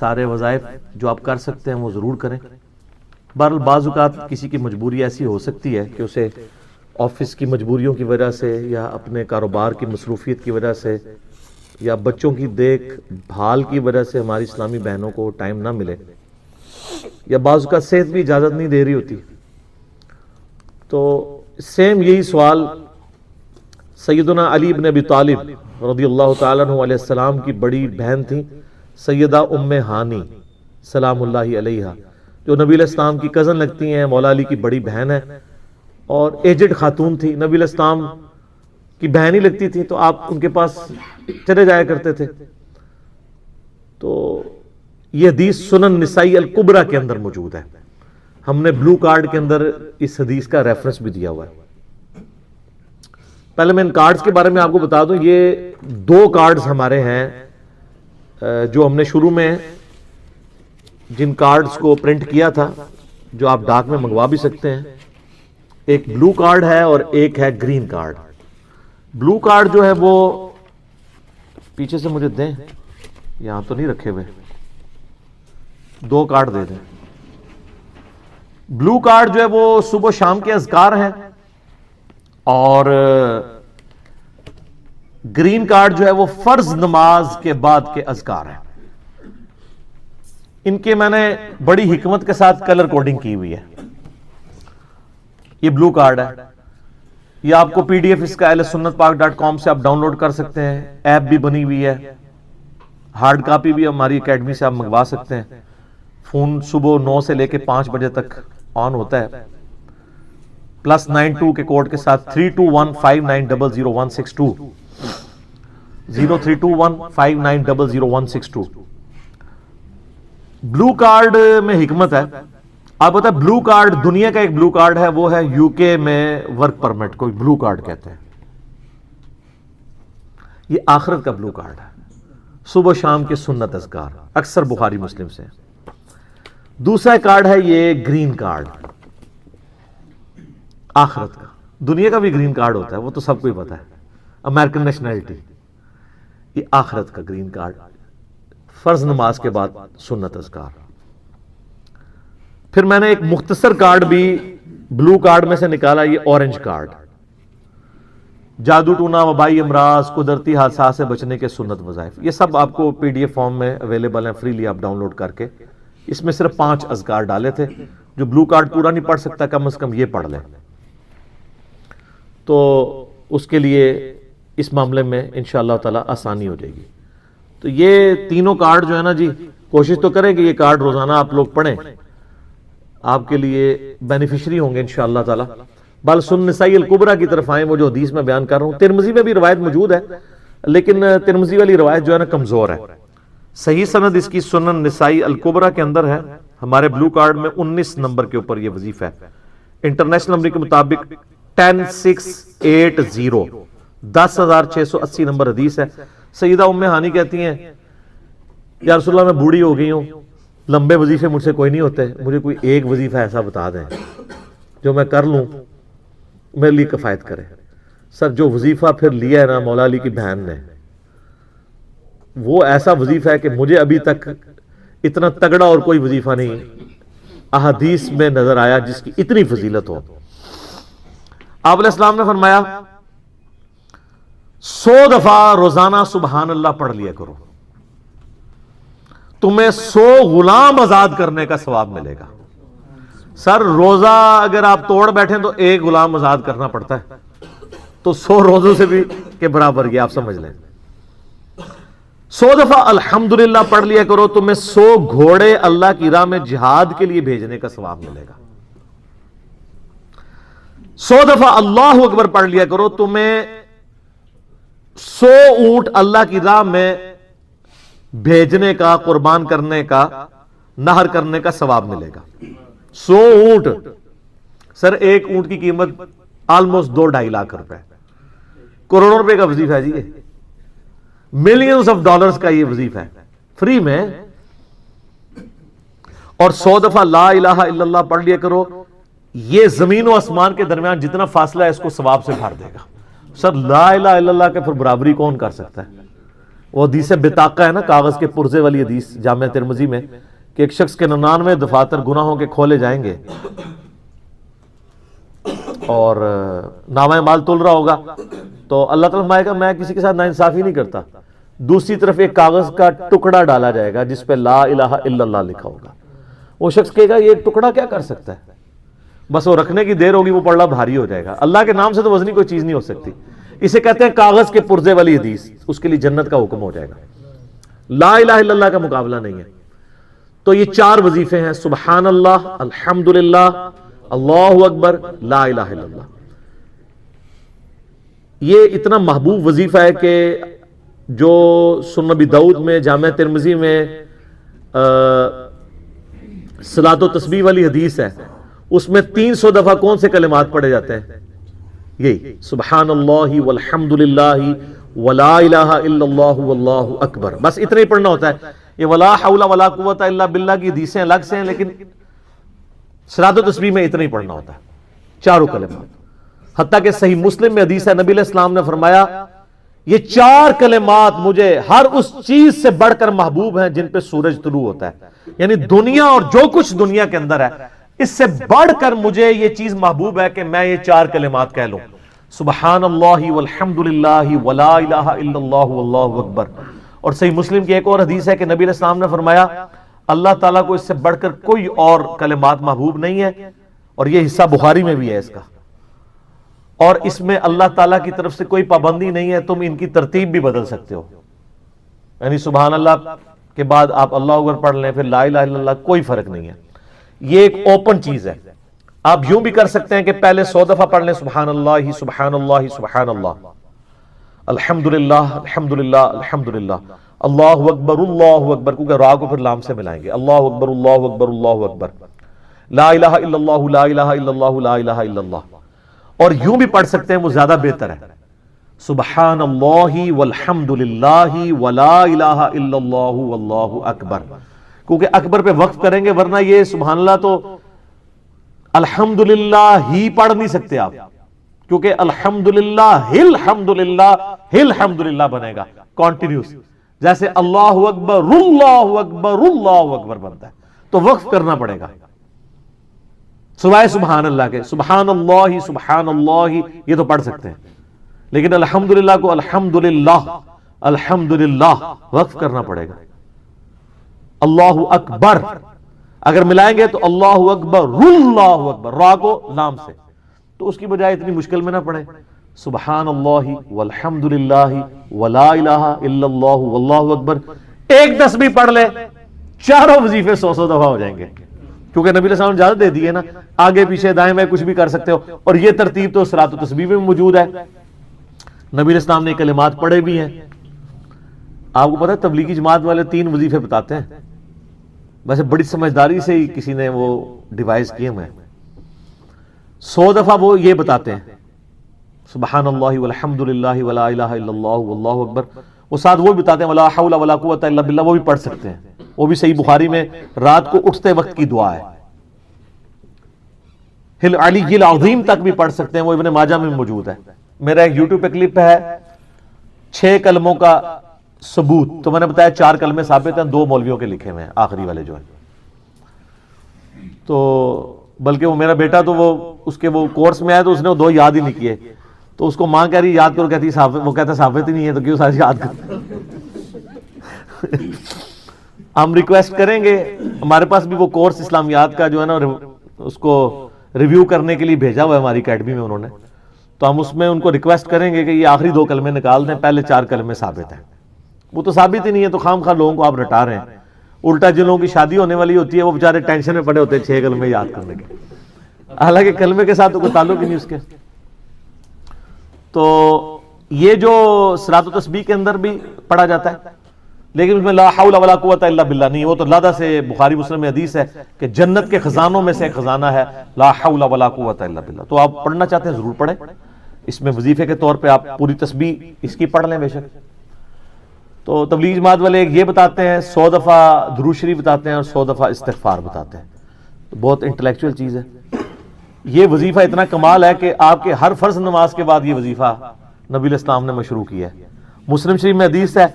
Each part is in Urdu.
سارے وظائف جو آپ کر سکتے ہیں وہ ضرور کریں. بہرحال بعض اوقات کسی کی مجبوری ایسی ہو سکتی ہے کہ اسے آفس کی مجبوریوں کی وجہ سے یا اپنے کاروبار کی مصروفیت کی وجہ سے یا بچوں کی دیکھ بھال کی وجہ سے ہماری اسلامی بہنوں کو ٹائم نہ ملے، یا بعض اوقات صحت بھی اجازت نہیں دے رہی ہوتی. تو سیم یہی سوال سیدنا علی بن ابی طالب رضی اللہ تعالیٰ عنہ علیہ السلام کی بڑی بہن تھی سیدہ ام ہانی سلام اللہ علیہا، جو نبی علیہ السلام کی کزن لگتی ہیں، مولا علی کی بڑی بہن ہے اور ایجڈ خاتون تھی، نبی علیہ السلام کی بہن ہی لگتی تھی، تو آپ ان کے پاس چلے جایا کرتے تھے. تو یہ حدیث سنن نسائی الکبریٰ کے اندر موجود ہے. ہم نے بلو کارڈ کے اندر اس حدیث کا ریفرنس بھی دیا ہوا ہے. پہلے میں ان کارڈز کے بارے میں آپ کو بتا دوں، یہ 2 کارڈز ہمارے ہیں جو ہم نے شروع میں جن کارڈز کو پرنٹ کیا تھا، جو آپ ڈاک میں منگوا بھی سکتے ہیں. ایک بلو کارڈ ہے اور ایک ہے گرین کارڈ. بلو کارڈ جو ہے وہ پیچھے سے مجھے دیں، یہاں تو نہیں رکھے ہوئے، 2 کارڈ دے دیں. بلو کارڈ جو ہے وہ صبح و شام کے اذکار ہیں، اور گرین کارڈ جو ہے وہ فرض نماز کے بعد کے اذکار ہیں. ان کے میں نے بڑی حکمت کے ساتھ کلر کوڈنگ کی ہوئی ہے. یہ بلو کارڈ ہے، یہ آپ کو پی ڈی ایف اس کا ahlsunnatpak.com سے آپ ڈاؤن لوڈ کر سکتے ہیں. ایپ بھی بنی ہوئی ہے، ہارڈ کاپی بھی ہماری اکیڈمی سے آپ منگوا سکتے ہیں. فون صبح 9 سے لے کے 5 بجے تک آن ہوتا ہے. +92 کے کوڈ کے ساتھ 3215900162 032159000162. بلو کارڈ میں حکمت ہے. آپ بتا، بلو کارڈ دنیا کا ایک بلو کارڈ ہے، وہ ہے یو کے میں ورک پرمٹ کو بلو کارڈ کہتے ہیں. یہ آخرت کا بلو کارڈ ہے، صبح شام کے سنت اذکار اکثر بخاری مسلم سے. دوسرا کارڈ ہے یہ گرین کارڈ، آخرت کا. دنیا کا بھی گرین کارڈ ہوتا ہے، وہ تو سب کو ہی پتا ہے، امریکن نیشنلٹی. یہ آخرت کا گرین کارڈ، فرض نماز کے بعد سنت اذکار. پھر میں نے ایک مختصر کارڈ بھی بلو کارڈ میں سے نکالا، یہ اورنج کارڈ. جادو ٹونا، وبائی امراض، قدرتی حادثات سے بچنے کے سنت وظائف. یہ سب آپ کو پی ڈی ایف فارم میں اویلیبل ہیں، فریلی آپ ڈاؤن لوڈ کر کے. اس میں صرف 5 اذکار ڈالے تھے. جو بلو کارڈ پورا نہیں پڑھ سکتا کم از کم یہ پڑھ لیں، تو اس کے لیے اس معاملے میں انشاءاللہ تعالی آسانی ہو جائے گی. تو یہ تینوں کارڈ جو ہے نا جی، کوشش تو کریں کہ یہ کارڈ روزانہ آپ لوگ پڑھیں، آپ کے لیے بینیفیشری ہوں گے انشاءاللہ تعالی. بل سنن نسائی الکبریٰ کی طرف آئیں، وہ جو حدیث میں بیان کر رہا ہوں. ترمذی میں بھی روایت موجود ہے، لیکن ترمذی والی روایت جو ہے نا کمزور ہے. صحیح سند اس کی سنن نسائی الکبریٰ کے اندر ہے. ہمارے بلو کارڈ میں 19 نمبر کے اوپر یہ وظیفہ ہے. انٹرنیشنل نمبر کے مطابق 10680 10680 نمبر حدیث ہے. سیدہ ام ہانی کہتی ہیں یا رسول اللہ میں بوڑھی ہو گئی ہوں، لمبے وظیفے مجھ سے کوئی نہیں ہوتے، مجھے کوئی ایک وظیفہ ایسا بتا دیں جو میں کر لوں میرے لیے کفایت کرے. سر جو وظیفہ پھر لیا ہے نا مولا علی کی بہن نے، وہ ایسا وظیفہ ہے کہ مجھے ابھی تک اتنا تگڑا اور کوئی وظیفہ نہیں احادیث میں نظر آیا جس کی اتنی فضیلت ہو. آپ علیہ السلام نے فرمایا 100 دفعہ روزانہ سبحان اللہ پڑھ لیا کرو، تمہیں 100 غلام آزاد کرنے کا ثواب ملے گا. سر روزہ اگر آپ توڑ بیٹھیں تو ایک غلام آزاد کرنا پڑتا ہے، تو 100 روزوں سے بھی کے برابر یہ آپ سمجھ لیں. 100 دفعہ الحمدللہ پڑھ لیا کرو، تمہیں 100 گھوڑے اللہ کی راہ میں جہاد کے لیے بھیجنے کا ثواب ملے گا. 100 دفعہ اللہ اکبر پڑھ لیا کرو، تمہیں 100 اونٹ اللہ کی راہ میں بھیجنے کا، قربان کرنے کا، نہر کرنے کا ثواب ملے گا. 100 اونٹ، سر ایک اونٹ کی قیمت آلموسٹ 2-2.5 لاکھ روپے، کروڑوں روپے کا وظیفہ ہے جی. یہ ملینز آف ڈالرز کا یہ وظیفہ ہے فری میں. اور 100 دفعہ لا الہ الا اللہ پڑھ لیا کرو، یہ زمین و آسمان کے درمیان جتنا فاصلہ ہے اس کو ثواب سے بھر دے گا. سر لا الہ الا اللہ کے پھر برابری کون کر سکتا ہے؟ وہ حدیث بطاقہ ہے نا، کاغذ کے پرزے والی حدیث جامع ترمذی میں، کہ ایک شخص کے 99 دفاتر گناہوں کے کھولے جائیں گے اور نامہ مال تل رہا ہوگا تو اللہ تعالیٰ فرمائے گا میں کسی کے ساتھ ناانصافی نہیں کرتا. دوسری طرف ایک کاغذ کا ٹکڑا ڈالا جائے گا جس پہ لا الہ الا اللہ لکھا ہوگا. وہ شخص کہے گا یہ ایک ٹکڑا کیا کر سکتا ہے، بس وہ رکھنے کی دیر ہوگی وہ پڑھنا بھاری ہو جائے گا. اللہ کے نام سے تو وزنی کوئی چیز نہیں ہو سکتی. اسے کہتے ہیں کاغذ کے پرزے والی حدیث. اس کے لیے جنت کا حکم ہو جائے گا. لا الہ الا اللہ کا مقابلہ نہیں ہے. تو یہ 4 وظیفے ہیں، سبحان اللہ، الحمدللہ، اللہ اکبر، لا الہ الا اللہ. یہ اتنا محبوب وظیفہ ہے کہ جو سنن ابی داؤد میں، جامع ترمذی میں صلاۃ و تسبیح والی حدیث ہے، اس میں 300 دفعہ کون سے کلمات پڑھے جاتے ہیں؟ یہی سبحان اللہ والحمدللہ ولا الہ الا اللہ واللہ اکبر. بس اتنا ہی پڑھنا ہوتا ہے. یہ ولا حول ولا قوت الا باللہ کی حدیثیں الگ سے ہیں، لیکن صلاۃ و تسبیح میں اتنا ہی پڑھنا ہوتا ہے، 4 کلمات. حتیٰ کہ صحیح مسلم میں حدیث ہے، نبی علیہ السلام نے فرمایا یہ 4 کلمات مجھے ہر اس چیز سے بڑھ کر محبوب ہیں جن پہ سورج طلوع ہوتا ہے. یعنی دنیا اور جو کچھ دنیا کے اندر ہے اس سے بڑھ کر مجھے یہ چیز محبوب ہے کہ میں یہ 4 کلمات کہہ لوں، سبحان اللہ والحمدللہ ولا الہ الا اللہ واللہ اکبر. اور صحیح مسلم کی ایک اور حدیث ہے کہ نبی علیہ السلام نے فرمایا اللہ تعالیٰ کو اس سے بڑھ کر کوئی اور کلمات محبوب نہیں ہے. اور یہ حصہ بخاری میں بھی ہے اس کا، اور اس میں اللہ تعالیٰ کی طرف سے کوئی پابندی نہیں ہے، تم ان کی ترتیب بھی بدل سکتے ہو. یعنی سبحان اللہ کے بعد آپ اللہ اکبر پڑھ لیں، پھر لا الہ الا اللہ، کوئی فرق نہیں ہے. یہ ایک اوپن چیز ہے. آپ یوں بھی کر سکتے ہیں کہ پہلے 100 دفعہ پڑھ لیں سبحان اللہ سبحان اللہ سبحان اللہ، الحمدللہ الحمدللہ الحمدللہ، اللہ اکبر، کیونکہ را کو پھر لام سے ملائیں گے، اللہ اکبر اللہ اکبر اللہ اکبر، لا الہ الا اللہ لا الہ الا اللہ لا الہ الا اللہ. اور یوں بھی پڑھ سکتے ہیں، وہ زیادہ بہتر ہے، سبحان اللہ والحمدللہ ولا الہ الا اللہ واللہ اکبر. کیونکہ اکبر پہ وقف کریں گے، ورنہ یہ سبحان اللہ تو الحمدللہ ہی پڑھ نہیں سکتے آپ، کیونکہ الحمدللہ الحمدللہ بنے گا کانٹینیوس، جیسے اللہ اکبر اللہ اکبر اللہ اکبر بنتا ہے. تو وقف کرنا پڑے گا سوائے سبحان اللہ کے. سبحان اللہ یہ تو پڑھ سکتے ہیں، لیکن الحمدللہ کو الحمدللہ الحمدللہ وقف کرنا پڑے گا. اللہ اکبر اگر ملائیں گے تو اللہ اکبر اللہ اکبر، را کو لام سے، تو اس کی بجائے اتنی مشکل میں نہ پڑھیں، سبحان اللہ والحمدللہ ولا الہ الا اللہ واللہ اکبر. ایک تسبیح پڑھ لے، 4 وظیفے 100 دفعہ ہو جائیں گے، کیونکہ نبی علیہ السلام نے اجازت دے دی ہے نا، آگے پیچھے دائیں بائیں کچھ بھی کر سکتے ہو. اور یہ ترتیب تو صلاۃ و تسبیح میں موجود ہے. نبی علیہ السلام نے کلمات پڑھے بھی ہیں. آپ کو پتہ ہے تبلیغی جماعت والے 3 وظیفے بتاتے ہیں، ویسے بڑی سمجھداری سے ہی کسی نے وہ ڈیوائس کیے ہوئے ہیں. 100 دفعہ وہ یہ بتاتے ہیں سبحان اللہ والحمدللہ ولا الہ الا اللہ واللہ اکبر. وہ ساتھ وہ بتاتے ہیں ولا حول ولا قوت الا باللہ، وہ بھی پڑھ سکتے ہیں. وہ بھی صحیح بخاری میں رات کو اٹھتے وقت کی دعا ہے. ہل علی العظیم تک بھی پڑھ سکتے ہیں، وہ ابن ماجہ میں موجود ہے. میرا ایک یوٹیوب پہ کلپ ہے 6 کلموں کا ثبوت، تو میں نے بتایا 4 کلمے ثابت ہیں، 2 مولویوں کے لکھے ہوئے ہیں، آخری والے جو ہیں. تو بلکہ وہ میرا بیٹا تو وہ اس کے وہ کورس میں آیا تو اس نے وہ 2 یاد ہی نہیں کیے، تو اس کو ماں کہہ رہی یاد کرو، کہتی وہ کہتا ثابت ہی نہیں ہے تو کیوں ساری یاد کرتے. ہم ریکویسٹ کریں گے، ہمارے پاس بھی وہ کورس اسلامیات کا جو ہے نا اس کو ریویو کرنے کے لیے بھیجا ہوا ہے ہماری اکیڈمی میں انہوں نے، تو ہم اس میں ان کو ریکویسٹ کریں گے کہ یہ آخری 2 کلمے نکال دیں، پہلے 4 کلمے ثابت ہیں. وہ تو ثابت ہی نہیں ہے تو خام خواہ لوگوں کو آپ رٹا رہے ہیں. الٹا جن لوگوں کی شادی ہونے والی ہوتی ہے وہ بیچارے ٹینشن میں پڑے ہوتے ہیں 6 کلمے یاد کرنے کے، حالانکہ کلمے کے ساتھ تو کوئی تعلق ہی نہیں اس کے. تو یہ جو صلاۃ و تسبیح کے اندر بھی پڑھا جاتا ہے، لیکن اس میں لا حول ولا قوت الا باللہ نہیں. وہ تو لادہ سے بخاری مسلم میں حدیث ہے کہ جنت کے خزانوں میں سے ایک خزانہ ہے لا حول ولا قوت الا باللہ. تو آپ پڑھنا چاہتے ہیں ضرور پڑھیں. اس میں وظیفے کے طور پہ آپ پوری تسبیح اس کی پڑھ لیں بے شک. تو تبلیغ جماعت والے یہ بتاتے ہیں 100 دفعہ درود شریف بتاتے ہیں اور 100 دفعہ استغفار بتاتے ہیں. تو بہت انٹلیکچوئل چیز ہے. یہ وظیفہ اتنا کمال ہے کہ آپ کے ہر فرض نماز کے بعد یہ وظیفہ نبی علیہ السلام نے مشروع کیا ہے. مسلم شریف میں حدیث ہے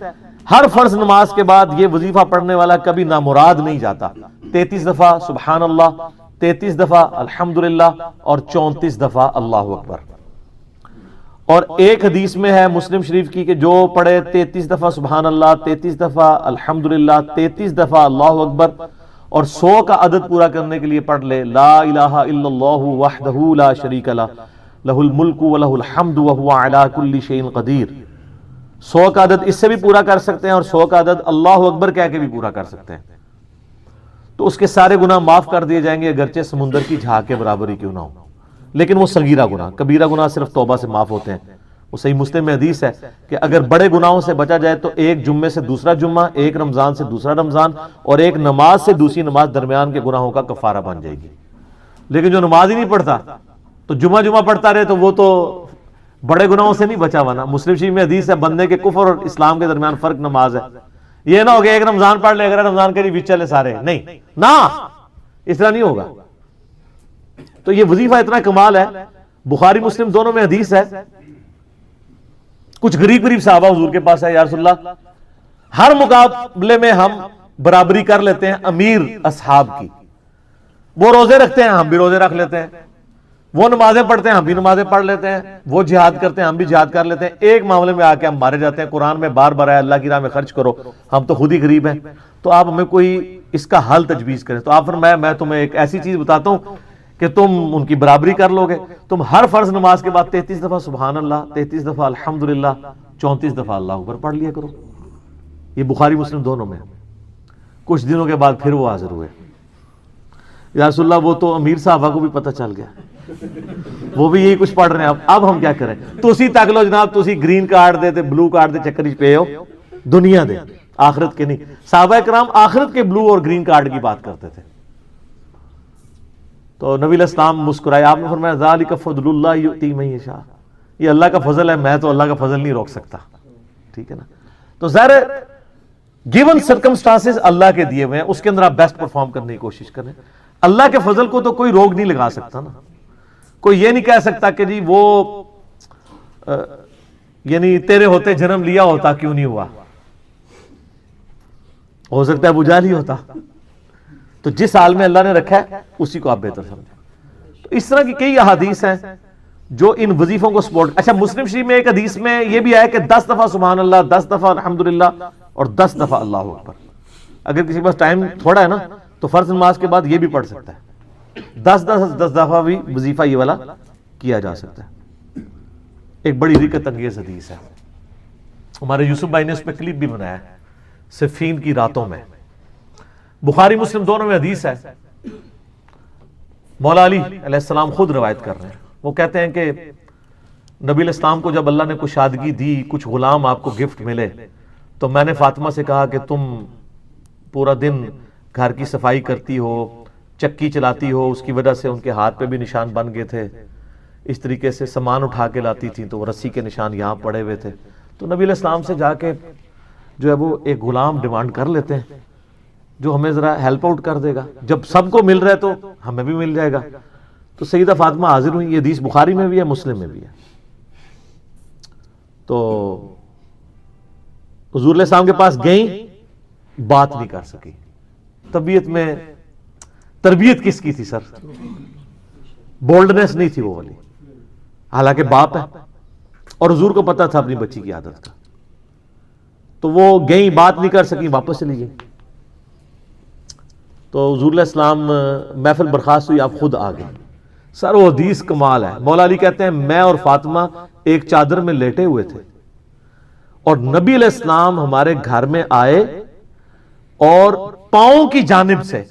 ہر فرض نماز کے بعد یہ وظیفہ پڑھنے والا کبھی نامراد نہیں جاتا. 33 دفعہ سبحان اللہ، 33 دفعہ الحمدللہ اور 34 دفعہ اللہ اکبر. اور ایک حدیث میں ہے مسلم شریف کی کہ جو پڑھے 33 دفعہ سبحان اللہ، 33 دفعہ الحمدللہ، 33 دفعہ اللہ اکبر اور 100 کا عدد پورا کرنے کے لیے پڑھ لے لا الہ الا اللہ وحدہ لا شریک لہ لہ الملک ولہ الحمد وہو علی کل شیء قدیر. 100 کا عدد اس سے بھی پورا کر سکتے ہیں اور 100 کا عدد اللہ اکبر کہہ کے بھی پورا کر سکتے ہیں. تو اس کے سارے گناہ معاف کر دیے جائیں گے اگرچہ سمندر کی جھاگ کے برابر ہی کیوں نہ ہو. لیکن وہ صغیرہ گناہ، کبیرہ گناہ صرف توبہ سے معاف ہوتے ہیں. وہ صحیح مسلم میں حدیث ہے کہ اگر بڑے گناہوں سے بچا جائے تو ایک جمعے سے دوسرا جمعہ، ایک رمضان سے دوسرا رمضان اور ایک نماز سے دوسری نماز درمیان کے گناہوں کا کفارہ بن جائے گی. لیکن جو نماز ہی نہیں پڑھتا تو جمعہ پڑھتا رہے تو وہ تو بڑے گناہوں سے نہیں بچا ہوا نا. مسلم شریف میں حدیث ہے بندے کے کفر اور اسلام کے درمیان فرق نماز ہے. یہ نہ ہوگا ایک رمضان پڑھ لے اگر رمضان کے لیے بیچ چلے سارے، نہیں نہ، اس طرح نہیں ہوگا. تو یہ وظیفہ اتنا کمال ہے. بخاری مسلم دونوں میں حدیث ہے کچھ غریب صحابہ حضور کے پاس ہے، یا رسول اللہ ہر مقابلے میں ہم برابری کر لیتے ہیں امیر اصحاب کی. وہ روزے رکھتے ہیں ہم بھی روزے رکھ لیتے ہیں، وہ نمازیں پڑھتے ہیں ہم بھی نمازیں پڑھ لیتے ہیں، وہ جہاد کرتے ہیں ہم بھی جہاد کر لیتے ہیں. ایک معاملے میں آ کے ہم مارے جاتے ہیں. قرآن میں بار بار ہے اللہ کی راہ میں خرچ کرو، ہم تو خود ہی غریب ہیں، تو آپ ہمیں کوئی اس کا حل تجویز کریں. تو آپ فرمایا میں تمہیں ایک ایسی چیز بتاتا ہوں کہ تم ان کی برابری کر لو گے. تم ہر فرض نماز کے بعد 33 دفعہ سبحان اللہ، 33 دفعہ الحمدللہ، 34 دفعہ اللہ اکبر پڑھ لیا کرو. یہ بخاری مسلم دونوں میں. کچھ دنوں کے بعد پھر وہ حاضر ہوئے، یا رسول اللہ وہ تو امیر صحابہ کو بھی پتہ چل گیا، وہ بھی یہی کچھ پڑھ رہے ہیں. اب ہم کیا کریں؟ تسی تک لو جناب، تسی گرین کارڈ دے تے بلو کارڈ دے چکر پہ ہو، دنیا دے آخرت کے نہیں. صحابہ کرام آخرت کے بلو اور گرین کارڈ کی بات کرتے تھے. تو نبی علیہ السلام مسکرائے، آپ نے فرمایا ذالک فضل اللہ یؤتی من یشاء، یہ اللہ کا فضل ہے، میں تو اللہ کا فضل نہیں روک سکتا. ٹھیک ہے نا؟ تو ظاہر گیون سرکمسٹانسز اللہ کے دیے ہوئے ہیں، اس کے اندر آپ بیسٹ پرفارم کرنے کی کوشش کریں. اللہ کے فضل کو تو کوئی روک نہیں لگا سکتا نا. کوئی یہ نہیں کہہ سکتا کہ جی وہ یعنی تیرے ہوتے جنم لیا ہوتا کیوں نہیں ہوا، ہو سکتا ہے ابو جہل ہی ہوتا. تو جس حال میں اللہ نے رکھا ہے اسی کو آپ بہتر سمجھیں. تو اس طرح کی کئی احادیث ہیں جو ان وظیفوں کو سپورٹ. اچھا مسلم شریف میں ایک حدیث میں یہ بھی ہے کہ 10 دفعہ سبحان اللہ، 10 دفعہ الحمدللہ اور 10 دفعہ اللہ اکبر. اگر کسی کے پاس ٹائم تھوڑا ہے نا تو فرض نماز کے بعد یہ بھی پڑھ سکتا ہے. 10 دفعہ بھی وظیفہ یہ والا کیا جا سکتا ہے. ایک بڑی رکت انگیز حدیث ہے، ہمارے یوسف بھائی نے اس پہ کلپ بھی بنایا ہے، صفین کی راتوں میں. بخاری مسلم دونوں میں حدیث ہے. مولا علی علیہ السلام خود روایت کر رہے ہیں. وہ کہتے ہیں کہ نبی علیہ السلام کو جب اللہ نے کشادگی دی، کچھ غلام آپ کو گفٹ ملے، تو میں نے فاطمہ سے کہا کہ تم پورا دن گھر کی صفائی کرتی ہو، چکی چلاتی ہو، اس کی وجہ سے ان کے ہاتھ پہ بھی نشان بن گئے تھے. اس طریقے سے سامان اٹھا کے لاتی تھیں تو وہ رسی کے نشان یہاں پڑے ہوئے تھے. تو نبی علیہ السلام سے جا کے جو ہے وہ ایک غلام ڈیمانڈ کر لیتے ہیں جو ہمیں ذرا ہیلپ آؤٹ کر دے گا. جب سب کو مل رہا ہے تو ہمیں بھی مل جائے گا. تو سیدہ فاطمہ حاضر ہوئی. یہ حدیث بخاری میں بھی ہے، مسلم میں بھی ہے. تو حضور علیہ السلام کے پاس گئیں، بات نہیں کر سکی. طبیعت میں تربیت کس کی تھی سر؟ بولڈنس نہیں تھی وہ والی، حالانکہ باپ ہے اور حضور کو پتا تھا اپنی بچی کی عادت کا. تو وہ گئیں، بات نہیں کر سکی، واپس چلی گئی. تو حضور علیہ السلام محفل برخاست ہوئی، آپ خود آ گئے. سر وہ حدیث کمال ہے. مولا علی کہتے ہیں میں اور فاطمہ ایک چادر میں لیٹے ہوئے تھے اور نبی علیہ السلام ہمارے گھر میں آئے اور پاؤں کی جانب سے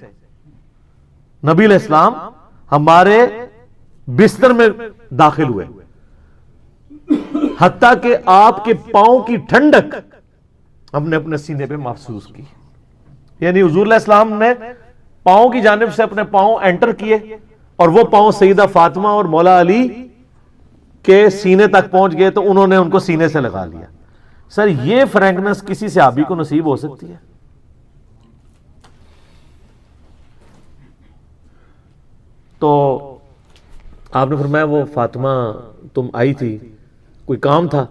نبی علیہ السلام ہمارے بستر میں داخل ہوئے، حتیٰ کہ آپ کے پاؤں کی ٹھنڈک ہم نے اپنے سینے پہ محسوس کی. یعنی حضور علیہ السلام نے پاؤں کی جانب سے اپنے پاؤں انٹر کیے اور وہ پاؤں سیدہ فاطمہ اور مولا علی کے سینے تک پہنچ گئے تو انہوں نے ان کو سینے سے لگا لیا. سر یہ فرینکنس کسی صحابی کو نصیب ہو سکتی ہے؟ تو آپ نے فرمایا وہ فاطمہ تم آئی تھی، کوئی کام تھا؟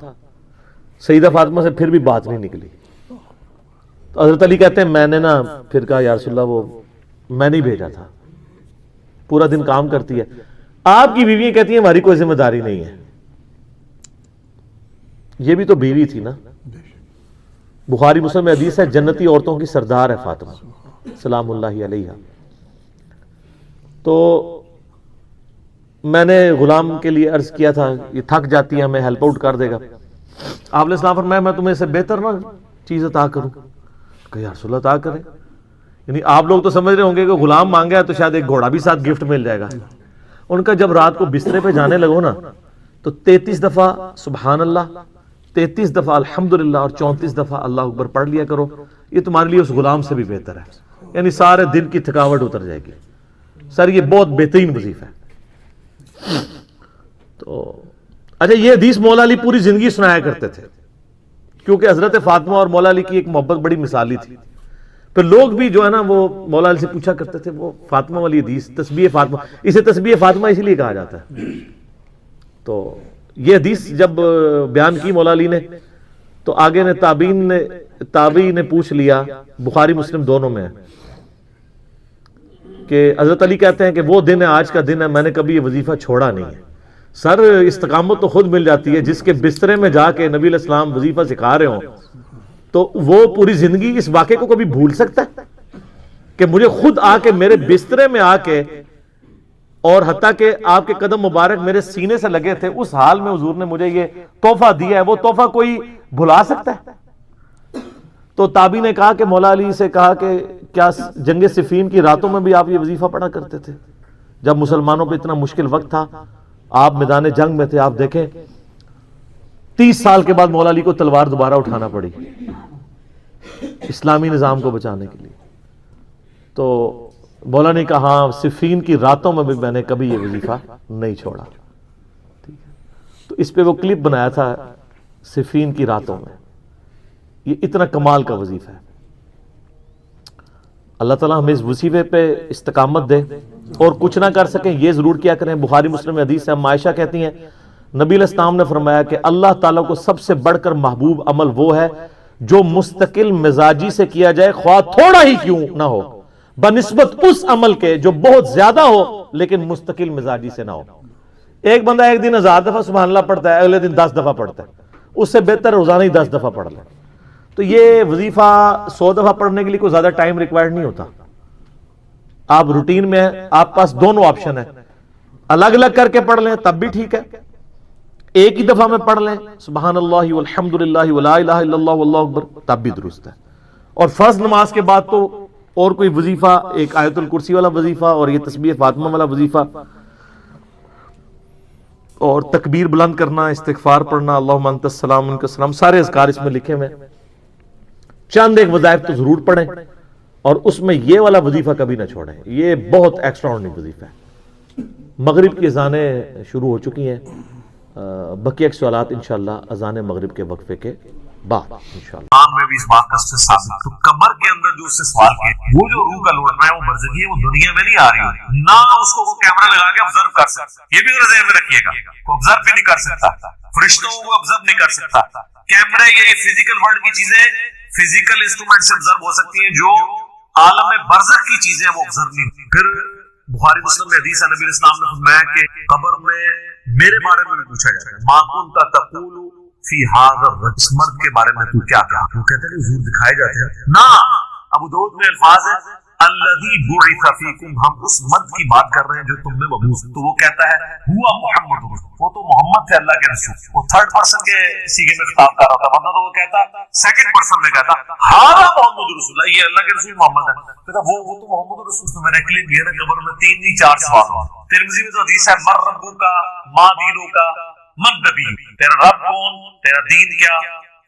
سیدہ فاطمہ سے پھر بھی بات نہیں نکلی. تو حضرت علی کہتے ہیں میں نے نا پھر کہا یا رسول اللہ وہ میں نہیں بھیجا تھا, پورا دن کام کرتی ہے. آپ کی بیویاں کہتی ہیں ہماری کوئی ذمہ داری نہیں ہے. یہ بھی تو بیوی تھی نا. بخاری مسلم میں حدیث ہے جنتی عورتوں کی سردار ہے فاطمہ سلام اللہ علیہا. تو میں نے غلام کے لیے عرض کیا تھا یہ تھک جاتی ہے ہمیں ہیلپ آؤٹ کر دے گا. آپ علیہ السلام فرمایا میں تمہیں اس سے بہتر نہ چیز عطا کروں. کہ یا رسول اللہ عطا کرے. یعنی آپ لوگ تو سمجھ رہے ہوں گے کہ غلام مانگا ہے تو شاید ایک گھوڑا بھی ساتھ گفٹ مل جائے گا. ان کا جب رات کو بسترے پہ جانے لگو نا تو 33 دفعہ سبحان اللہ, 33 دفعہ الحمدللہ اور 34 دفعہ اللہ اکبر پڑھ لیا کرو. یہ تمہارے لیے اس غلام سے بھی بہتر ہے. یعنی سارے دن کی تھکاوٹ اتر جائے گی. سر یہ بہت بہترین وظیفہ ہے. تو اچھا یہ حدیث مولا علی پوری زندگی سنایا کرتے تھے کیونکہ حضرت فاطمہ اور مولا علی کی ایک محبت بڑی مثالی تھی. پھر لوگ بھی جو ہے نا وہ مولا علی سے پوچھا کرتے تھے وہ فاطمہ والی حدیث تسبیح فاطمہ, اسے تسبیح فاطمہ اس لیے کہا جاتا ہے. تو یہ حدیث جب بیان کی مولا علی نے تو آگے نے تابعی نے پوچھ لیا, بخاری مسلم دونوں میں ہے, کہ حضرت علی کہتے ہیں کہ وہ دن ہے آج کا دن ہے میں نے کبھی یہ وظیفہ چھوڑا نہیں ہے. سر استقامت تو خود مل جاتی ہے جس کے بسترے میں جا کے نبی علیہ السلام وظیفہ سکھا رہے ہوں تو وہ پوری زندگی اس واقعے کو کبھی بھول سکتا ہے کہ مجھے خود آ کے میرے بسترے میں آ کے اور حتیٰ کہ آپ کے قدم مبارک میرے سینے سے لگے تھے اس حال میں حضور نے مجھے یہ تحفہ دیا ہے, وہ تحفہ کوئی بھلا سکتا ہے؟ تو تابعی نے کہا کہ مولا علی سے کہا کہ کیا جنگ صفین کی راتوں میں بھی آپ یہ وظیفہ پڑھا کرتے تھے جب مسلمانوں پہ اتنا مشکل وقت تھا, آپ میدان جنگ میں تھے. آپ دیکھیں 30 سال کے بعد مولا علی کو تلوار دوبارہ اٹھانا پڑی اسلامی نظام کو بچانے کے لیے. تو مولا نے کہا ہاں صفین کی راتوں میں بھی میں نے کبھی یہ وظیفہ نہیں چھوڑا. تو اس پہ وہ کلپ بنایا تھا صفین کی راتوں میں. یہ اتنا کمال کا وظیفہ ہے. اللہ تعالیٰ ہمیں اس وظیفے پہ استقامت دے اور کچھ نہ کر سکیں یہ ضرور کیا کریں. بخاری مسلم میں حدیث ہے, عائشہ کہتی ہیں نبی علیہ السلام نے فرمایا کہ اللہ تعالیٰ کو سب سے بڑھ کر محبوب عمل وہ ہے جو مستقل مزاجی سے کیا جائے خواہ تھوڑا ہی کیوں نہ ہو, بنسبت اس عمل کے جو بہت زیادہ ہو لیکن مستقل مزاجی سے نہ ہو. ایک بندہ ایک دن 1000 دفعہ سبحان اللہ پڑھتا ہے, اگلے دن 10 دفعہ پڑھتا ہے, اس سے بہتر روزانہ ہی 10 دفعہ پڑھ لے. تو یہ وظیفہ 100 دفعہ پڑھنے کے لیے کوئی زیادہ ٹائم ریکوائرڈ نہیں ہوتا. آپ روٹین میں ہیں, آپ پاس دونوں آپشن ہیں, الگ الگ کر کے پڑھ لیں تب بھی ٹھیک ہے, ایک ہی دفعہ میں پڑھ لیں سبحان اللہ والحمدللہ ولا الہ الا اللہ واللہ اکبر تب بھی درست ہے. اور فرض نماز کے بعد تو اور کوئی وظیفہ, ایک آیت الکرسی والا وظیفہ اور یہ تسبیح فاطمہ والا وظیفہ اور تکبیر بلند کرنا, استغفار پڑھنا, اللہم انت السلام منک السلام, سارے اذکار اس میں لکھے ہوئے. چند ایک وظائف تو ضرور پڑھیں اور اس میں یہ والا وظیفہ کبھی نہ چھوڑیں. یہ بہت ایکسٹراورڈنری وظیفہ ہے. مغرب کی اذانیں شروع ہو چکی ہیں, بقیہ سوالات انشاءاللہ اذان مغرب کے وقفے کے بعد انشاءاللہ. میں بھی اس بات کا ثابت تو قبر کے اندر جو اس سے سوال کیا وہ جو روح کا لوٹنا ہے وہ برزخی ہے, وہ دنیا میں نہیں آ رہی نہ اس کو کیمرہ لگا کے آبزرو کر سکتا. یہ بھی ذہن میں رکھیے گا, وہ آبزرو بھی نہیں کر سکتا, فرشتوں کو آبزرو نہیں کر سکتا. کیمرے یہ فزیکل ورلڈ کی چیزیں فزیکل انسٹرومنٹ سے آبزرو ہو سکتی ہیں, جو عالم برزخ کی چیزیں وہ آبزرو نہیں. پھر بخاری مسلم میں حدیث ہے نبی علیہ السلام نے فرمایا کہ قبر میں میرے بارے میں پوچھا جاتا ہے ما کنت تقول فی ھذا الرجل, اس مرد کے بارے میں تو کیا کہا. وہ کہتے ہیں حضور دکھائے جاتے ہیں نا. ابو داؤد میں الفاظ ہے الذی بعث فیکم, ہم اس مرد کی بات کر رہے ہیں جو تم میں مبعوث. تو وہ کہتا ہے ہوا محمد, وہ تو محمد تھے اللہ کے رسول. وہ تھرڈ پرسن کے سیغے میں خطاب کر رہا تھا, ورنہ تو وہ کہتا سیکنڈ پرسن میں کہتا ھذا محمد رسول اللہ, یہ اللہ کے رسول محمد ہے. کہتا وہ تو محمد رسول. تو میں نے کلپ لیا نا قبر میں 3 نہیں 4 سوال ہوا. ترمذی میں تو حدیث ہے من ربک ما دینک من نبی, تیرا رب کون, تیرا دین کیا,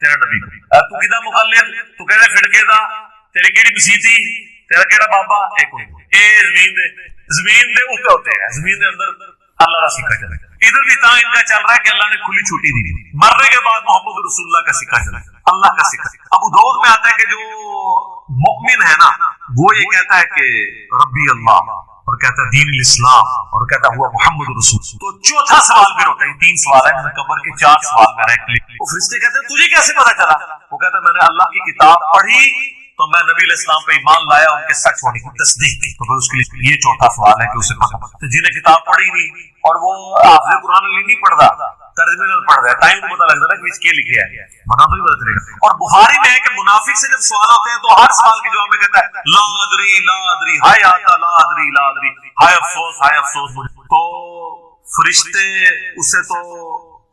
تیرا نبی کون. تو کدا مخلف, تو کہدا کھڑکے دا, تیری کیڑی مسیتی, تیرا کیڑا بابا, ایک اے زمین دے اوپر ہوتے ہیں, زمین دے اندر اللہ کا سکہ چلے. ادھر بھی تا ان کا چل رہا ہے کہ اللہ نے کھلی چھوٹی دی, مرنے کے بعد محمد رسول اللہ کا سکہ چلے, اللہ کا سکہ. ابو داؤد میں آتا ہے کہ جو مؤمن ہے نا وہ یہ کہتا ہے کہ ربی اللہ اور کہتا ہے دین الاسلام اور کہتا ہوا محمد رسول. تو چوتھا سوال پھر ہوتا ہے, 3 سوال ہے قبر کے, 4 سوال میں رہے. وہ فرشتے کہتے ہیں تجھے کیسے پتا چلا؟ وہ کہتا ہے میں نے اللہ کی کتاب پڑھی تو میں نبی علیہ السلام پہ ایمان لایا, ان کے سچ ہونے کی تصدیق کی. تو پھر اس کے لیے یہ چوتھا سوال ہے کہ اسے پتا. تو جنہیں کتاب پڑھی نہیں اور وہ حافظ قرآن نہیں پڑھتا, ترجمے میں پڑھ رہا ہے, ٹائم کو پتا لگتا ہے کہ اس کے لکھے ہے, بنا تو ہی پتا چلے گا. اور بخاری میں ہے کہ منافق سے جب سوال ہوتے ہیں تو ہر سوال کے جواب میں کہتا ہے لا ادری لا ادری, ہائے آتا لا ادری لا ادری, ہائے افسوس ہائے افسوس مجھے. تو فرشتے اسے تو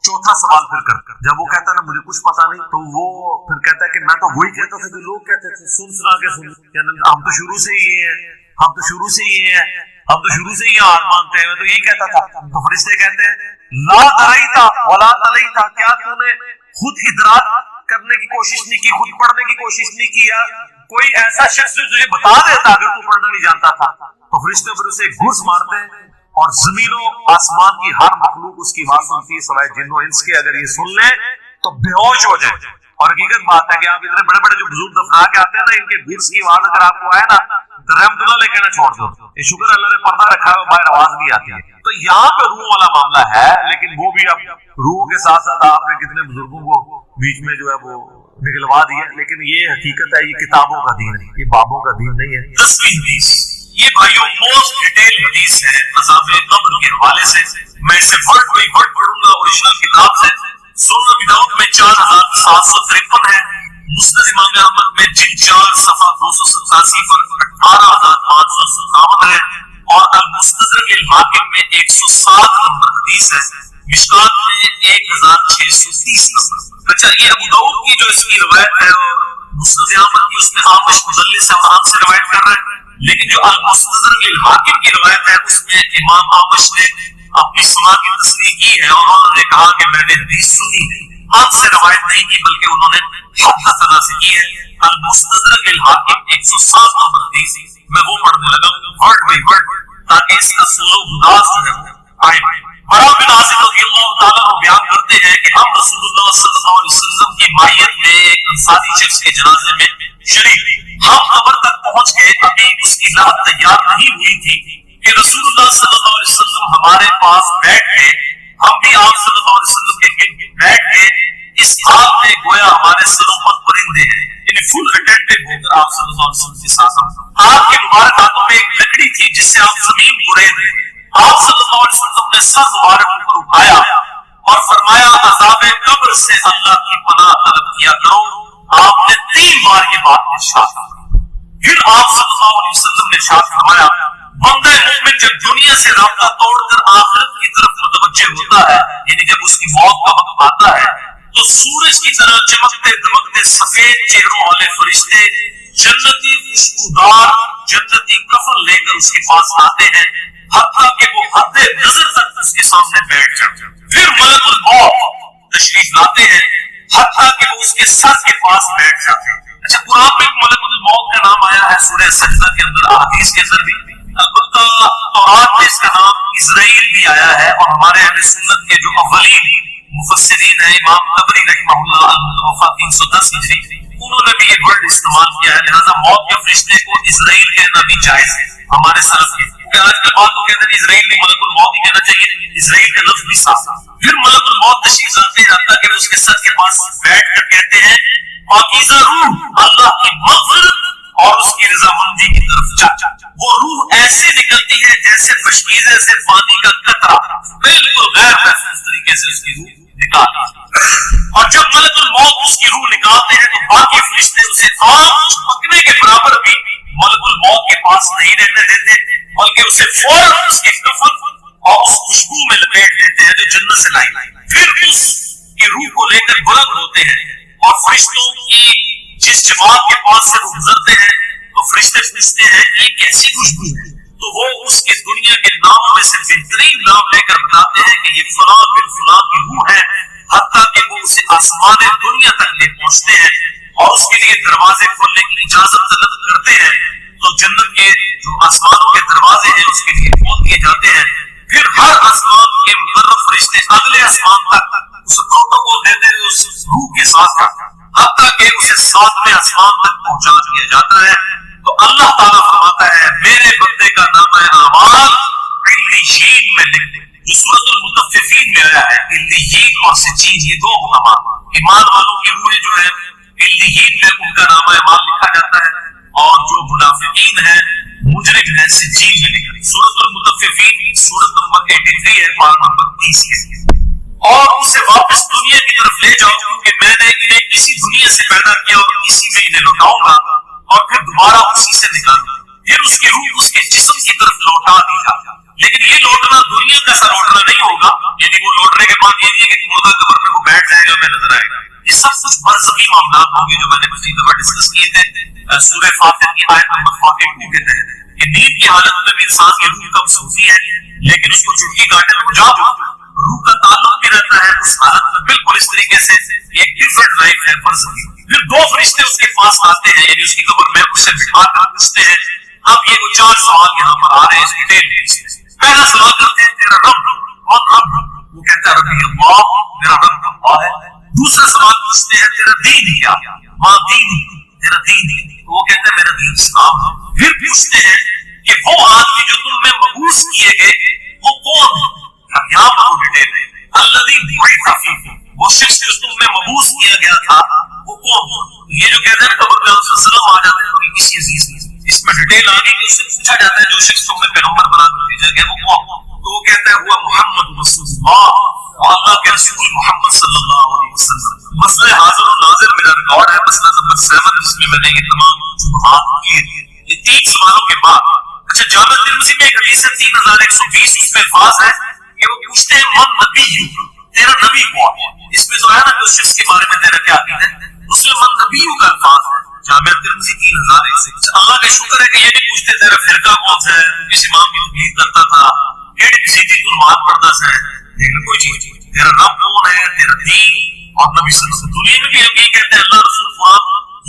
چوتھا سوال پھر کر جب وہ کہتا ہے نا مجھے کچھ پتا نہیں, تو وہ پھر کہتا ہے کہ میں تو وہی کہتا تھا جو لوگ کہتے تھے, سن سنا کے سن, یعنی ہم تو شروع سے ہی یہ ہیں, ہم تو شروع سے یہ ہیں, ہم تو شروع سے ہی ہار مانتے ہیں, میں تو یہی کہتا تھا. تو فرشتے کہتے ہیں لا دریتا ولا تلیتا, کیا تو نے خود ادراک کرنے کی کوشش نہیں کی, خود پڑھنے کی کوشش نہیں کی, یا کوئی ایسا شخص جو تجھے بتا دیتا اگر تو پڑھنا نہیں جانتا تھا. تو فرشتے پھر اسے گھس مارتے ہیں اور زمین و آسمان کی ہر مخلوق اس کی آواز سنتی ہے سوائے جن و انس کے. اگر یہ سن لیں تو بے ہوش ہو جائے. اور حقیقت بات ہے کہ آپ اتنے بڑے بڑے جو بزرگ دفنا کے آتے ہیں نا, ان کے گھس کی آواز اگر آپ کو آئے نا تو رحمت اللہ لے کے نہ چھوڑ دو. یہ شکر اللہ نے پردہ رکھا ہے, باہر آواز نہیں آتی ہے. تو یہاں پہ روح والا معاملہ ہے, لیکن وہ بھی اب روح کے ساتھ ساتھ آپ نے کتنے بزرگوں کو بیچ میں جو ہے وہ نکلوا دیا. لیکن یہ حقیقت ہے, یہ کتابوں کا دین ہے, یہ بابوں کا دین نہیں ہے. 10ویں حدیث یہ بھائیوں موسٹ ڈیٹیل حدیث ہے عذاب قبر کے حوالے سے. میں اسے ورڈ بائی ورڈ پڑھوں گا اوریجنل کتاب سے. سنن ابی داؤد میں 4753 ہے, مسند امام احمد میں جلد 4 صفحہ 287 پر 18557 ہے, اور المستدرک الحاکم میں 107 نمبر حدیث ہے, مشکات میں 1630 نمبر. اچھا یہ ابو داؤد کی جو اس کی روایت ہے اور مسند احمد کی, اس میں آمش مدلس سے وہاں سے روایت کر رہے ہیں. لیکن جو المستدرک الحاکم کی روایت ہے اس میں امام آمش نے اپنی سما کی تصریح کی ہے, اور انہوں نے کہا کہ میں نے حدیث سنی ہے, آپ سے روایت نہیں کی بلکہ انہوں نے حدثنا سے کی ہے. المستدرک الحاکم 107 نمبر حدیث میں وہ پڑھنے لگا ورڈ بائی ورڈ تاکہ اس کا سلو انداز جو ہے وہ آئے. برا بن عازب رضی اللہ تعالیٰ عنہ بیان کرتے ہیں کہ ہم رسول اللہ صلی اللہ علیہ وسلم کی مائیت میں ایک انصاری شخص کے جنازے میں شریک, ہم قبر تک پہنچ گئے, ابھی اس کی لحد تیار نہیں ہوئی تھی کہ رسول اللہ صلی اللہ علیہ وسلم ہمارے پاس بیٹھ گئے, ہم بھی آپ صلی اللہ علیہ وسلم کے گرد بیٹھ گئے, اس حال میں گویا ہمارے سروں پر پرندے ہیں, یعنی فل اٹینٹو ہو کر آپ صلی اللہ علیہ وسلم کے ساتھ. آپ کے مبارک ہاتھوں میں ایک لکڑی تھی جس سے آپ زمین برید رہے. آپ صلی اللہ علیہ وسلم نے سر مبارک پر اٹھایا اور فرمایا عذاب قبر سے اللہ کی پناہ طلب کیا کرو. آپ نے 3 بار یہ بات ارشاد کی. پھر آپ صلی اللہ علیہ وسلم نے ارشاد فرمایا بندہ مومن جب دنیا سے رابطہ توڑ کر آخرت کی طرف متوجہ ہوتا ہے, یعنی جب اس کی موت کا وقت آتا ہے, تو سورج کی طرح چمکتے دمکتے سفید چہروں والے فرشتے جنتی خوشبودار جنتی کفن لے کر اس کے پاس آتے ہیں, حتیٰ کہ وہ حد نظر تک اس کے سامنے بیٹھ جاتے ہیں. پھر ملک الموت تشریف لاتے ہیں, حتیٰ کہ وہ اس کے سر کے پاس بیٹھ جاتے ہیں. اچھا قرآن میں ملک الموت کا نام آیا ہے سورہ سجدہ کے اندر, احادیث کے اندر بھی, البتہ تورات میں اس کا نام اسرائیل بھی آیا ہے. اور ہمارے اہل سنت کے جو اولین مفسرین ہیں امام طبری رحمہ اللہ المتوفی 310 ہجری, انہوں نے بھی یہ ورڈ استعمال کیا ہے. لہذا موت کے فرشتے کو اسرائیل کہنا بھی جائز ہے ہمارے سلف کے. آج کے بعد وہ کہتے ہیں اسرائیل بھی ملک الموت ہی کہنا چاہیے, اسرائیل کا لفظ بھی صاف. پھر ملک الموت تشریف لاتے ہیں حتیٰ کہ اس کے سر کے پاس بیٹھ کر کہتے ہیں پاکیزہ روح اللہ کی مغفرت اور اس کی رضامندی کی طرف جا. وہ روح ایسے نکلتی ہے جیسے مشکیزے سے پانی کا قطرہ, بالکل غیر محفوظ طریقے سے اس کی روح نکالتی. اور جب ملک الموت اس کی روح نکالتے ہیں تو باقی فرشتے اسے آنکھ جھپکنے کے برابر بھی ملک الموت کے پاس نہیں رہنے دیتے, بلکہ اسے فوراً اس کے کفن اور اس خوشبو میں لپیٹ دیتے ہیں جو جنت سے لائی. پھر اس کی روح کو لے کر بلند ہوتے ہیں اور فرشتوں کی جس جماعت کے پاس سے وہ گزرتے ہیں تو فرشتے پوچھتے ہیں یہ کیسی خوشبو ہے, تو وہ اس کے دنیا کے ناموں میں سے بہترین نام لے کر بتاتے ہیں کہ یہ فلاں بن فلاں کی روح ہے, حتیٰ کہ وہ اسے آسمان دنیا تک لے پہنچتے ہیں اور اس کے لیے دروازے کھولنے کی اجازت طلب کرتے ہیں. تو جنت کے جو آسمانوں کے دروازے ہیں اس کے لیے کھول دیے جاتے ہیں. پھر ہر آسمان کے مقرب فرشتے اگلے آسمان تک اس پروٹوکول دیتے ہوئے اس روح کے ساتھ حتیٰ کہ اسے 7ویں آسمان تک پہنچا دیا جاتا ہے. تو اللہ تعالیٰ فرماتا ہے میرے بندے کا نام ہے اعمال سے جین میں لکھا. سورۃ المطففین سورت نمبر 83 ہے، پارہ نمبر 30 ہے. اور اسے واپس دنیا کی طرف لے جاؤ کیونکہ میں نے انہیں اسی دنیا سے پیدا کیا اور اسی میں انہیں لوٹاؤں گا اور پھر دوبارہ اسی سے نکالوں. پھر اس کی روح اس کے جسم کی طرف لوٹا دی جائے. لیکن یہ لوٹنا دنیا کا سا لوٹنا نہیں ہوگا، یعنی وہ لوٹنے کے بعد یہ نہیں ہے کہ مردہ قبر میں وہ بیٹھ جائے گا میں نظر آئے گا. یہ سب کچھ برزخی معاملات ہوں گے جو میں نے پچھلی دفعہ ڈسکس کیے تھے سورہ فاطر کی آیت نمبر 42 کے تحت کہ نیند کی حالت میں بھی انسان کی روح قبض ہوتی ہے لیکن اس کو چٹکی کاٹے تو جا روح کا تعلق بھی رہتا ہے اس حالت میں بالکل اس طریقے سے. ایک ڈفرنٹ لائف ہے برزخی. پھر دو فرشتے اس کے پاس آتے ہیں یعنی اس کی قبر میں اسے بٹھا کر پوچھتے ہیں. اب یہ وہ 4 سوال یہاں پر آ رہے ہیں اس ڈیٹیل میں. پہلا سوال کرتے ہیں تیرا رب کون رب؟ وہ کہتا ہے ربی اللہ، میرا رب اللہ ہے. دوسرا سوال پوچھتے ہیں تیرا دین کیا؟ ماں دین، تیرا دین. وہ کہتا ہے میرا دین اسلام ہے. پھر پوچھتے ہیں کہ وہ آدمی جو تم میں مبعوث کیے گئے وہ کون ہے؟ یہاں پر وہ ڈیٹیل ہے الذی بعث فیکم، وہ شخص جو تم میں مبعوث کیا گیا تھا وہ کون ہے؟ یہ جو کہتے ہیں قبر میں صلی اللہ علیہ وسلم آ جاتے ہیں تو کسی عزیز نہیں. اس میں ڈیٹیل آ گئی کہ اس سے پوچھا جاتا ہے جو شخص تم میں پیغمبر بنا کر بھیجا گیا وہ کون؟ تو وہ کہتا ہے ہوا محمد رسول اللہ، اللہ کے رسول محمد صلی اللہ علیہ وسلم. مسئلہ حاضر و ناظر میرا ریکارڈ ہے، مسئلہ نمبر 7 جس میں میں نے یہ تمام شبہات کیے. یہ 3 سوالوں کے بعد اچھا جامع ترمذی میں ایک حدیث ہے 3120 اس میں الفاظ ہے کہ وہ پوچھتے ہیں من نبی، تیرا نبی کون ہے؟ اس میں جو ہے نا کہ اس شخص کے بارے میں تیرا کیا عقیدہ ہے، اس میں من نبی کا الفاظ ہے. جامع ترمذی 3001. اللہ کا شکر ہے کہ یہ نہیں پوچھتے تیرا فرقہ کون سا ہے، کس امام کی تقلید کرتا تھا، کیڑی مسیتی تو نماز پڑھتا ہے، لیکن کوئی چیز تیرا رب کون ہے، تیرا دین اور نبی صلی اللہ علیہ وسلم. دنیا میں بھی ہم یہ کہتے ہیں اللہ رسول فلان،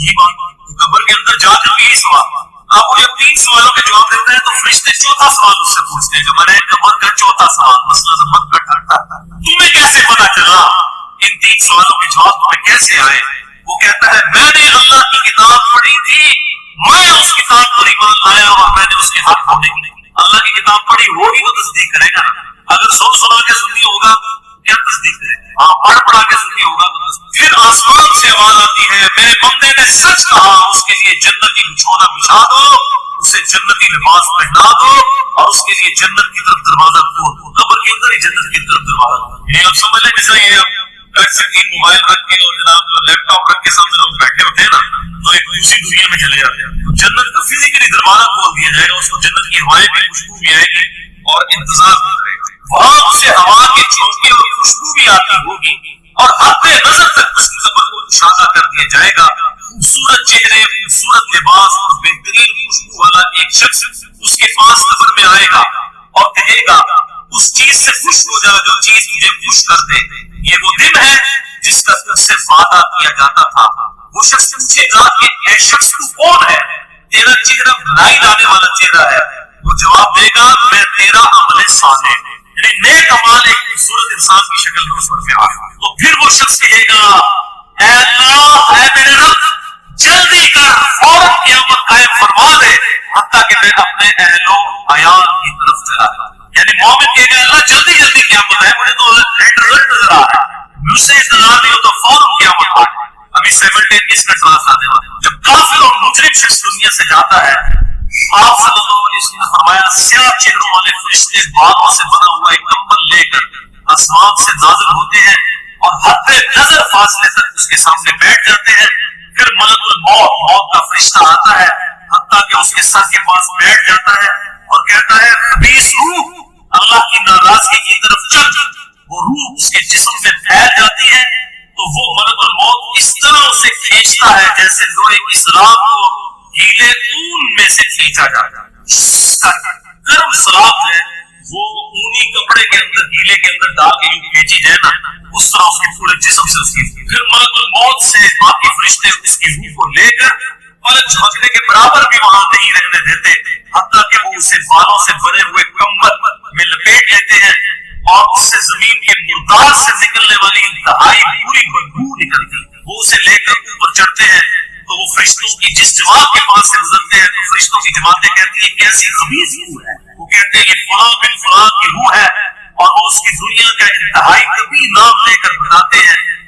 یہ بات تو قبر کے اندر جا کر بھی یہی سوال. آپ کو جب 3 سوالوں کے جواب دیتے ہیں تو فرشتے 4تھا سوال اس سے پوچھتے ہیں جو میں نے قبر کا 4تھا سوال مسئلہ نمبر 38 تمہیں کیسے پتا چلا ان 3 سوالوں کے جواب تمہیں کیسے آئے؟ وہ کہتا ہے میں نے اللہ کی کتاب پڑھی تھی، میں اس کتاب پر ایمان لایا اور میں نے اس کے حق ہونے کی. اللہ کی کتاب پڑھی ہوگی تو تصدیق کرے گا. اگر سنا کے سنی ہوگا کیا تصدیق کرے گا؟ پڑھا کے سنی ہوگا تو تصدیق. پھر آسمان سے آواز آتی ہے میرے بندے نے سچ کہا، اس کے لیے جنتی بچھونا بچھا دو، اسے جنتی لباس پہنا دو اور اس کے لیے جنت کی طرف دروازہ کھول دو. قبر کے اندر ہی جنت کی طرف دروازہ کھول. یہ آپ سمجھ لیں جیسا یہ بیٹھ سکتے موبائل رکھ کے اور جناب لیپ ٹاپ رکھ کے سامنے لوگ بیٹھے ہوتے ہیں نا تو ایک دوسری دنیا میں چلے جاتے ہیں. جنت کا فزیکلی دروازہ کھول دیا جائے گا، اس کو جنت کی ہوائیں بھی خوشبو بھی آئے گی اور انتظار ہوتا رہے گا. وہاں اسے ہوا کی جھونکے اور خوشبو بھی آتی ہوگی اور حد نظر تک اس کی قبر کو اشارہ کر دیا جائے گا. خوبصورت چہرے، خوبصورت لباس اور بہترین خوشبو والا ایک شخص اس کے پاس قبر میں آئے گا اور کہے گا اس چیز سے خوش ہو جا جو چیز تجھے خوش کر دے. یہ وہ دن ہے جس کا تجھ سے وعدہ کیا جاتا تھا. وہ شخص پوچھے گا کہ اے شخص تو کون ہے؟ تیرا چہرہ بھلائی لانے والا چہرہ ہے. وہ جواب دے گا میں تیرا عمل صالح، یعنی نیک اعمال ایک خوبصورت انسان کی شکل میں اس پر میں آیا. تو پھر وہ شخص کہے گا اے اللہ، اے میرے رب جلدی کر، فوراً قیامت قائم فرما دے حتیٰ کہ میں اپنے اہل و عیال کی طرف چلا جاؤں. یعنی مومن کہے گا اللہ جلدی جلدی قیامت ہے، مجھے تو رزلٹ نظر آ رہا ہے، مجھ سے انتظار نہیں ہو تو فوراً قیامت آئے. ابھی 7 کا کلاس آنے والا. جب کافر اور مجرم شخص دنیا سے جاتا ہے آپ صلی اللہ علیہ وسلم نے فرمایا سیاہ چہروں والے فرشتے بالوں سے بنا ہوا ایک کمبل لے کر آسمان سے نازل ہوتے ہیں اور حد نظر فاصلے تک اس کے سامنے بیٹھ جاتے ہیں. پھر ملک الموت، موت کا فرشتہ آتا ہے حتیٰ کہ اس کے سر کے پاس بیٹھ جاتا ہے اور کہتا ہے خبیث روح اللہ کی ناراضگی کی طرف چل. وہ روح اس کے جسم میں پھیل جاتی ہے تو وہ ملک الموت اس طرح اسے کھینچتا ہے جیسے لوہے کی سلاخ کو گیلے اون میں سے کھینچا جاتا ہے. گرم سلاخ ہے وہ اونی کپڑے کے اندر گیلے کے اندر ڈال کے یوں کھینچی جائے نا اس طرح اس کے پورے جسم سے اس کی. پھر ملک الموت سے باقی فرشتے اس کی روح کو لے کر پلک جھپکنے کے برابر بھی وہاں نہیں رہنے دیتے حتیٰ کہ وہ اسے بالوں سے بنے ہوئے کمبل میں لپیٹ لیتے ہیں اور اس سے زمین کے مردار سے نکلنے والی انتہائی پوری بدبو نکلتی. وہ اسے لے کر اوپر چڑھتے ہیں تو وہ فرشتوں کی جس جماعت کے پاس سے گزرتے ہیں تو فرشتوں کی جماعتیں کہتی ہیں کیسی خبیث روح ہے. وہ کہتے ہیں یہ فلاں بن فلاں کی روح ہے اور وہ اس کی دنیا کا انتہائی کبھی نام لے کر بتاتے ہیں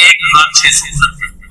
1629।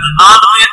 99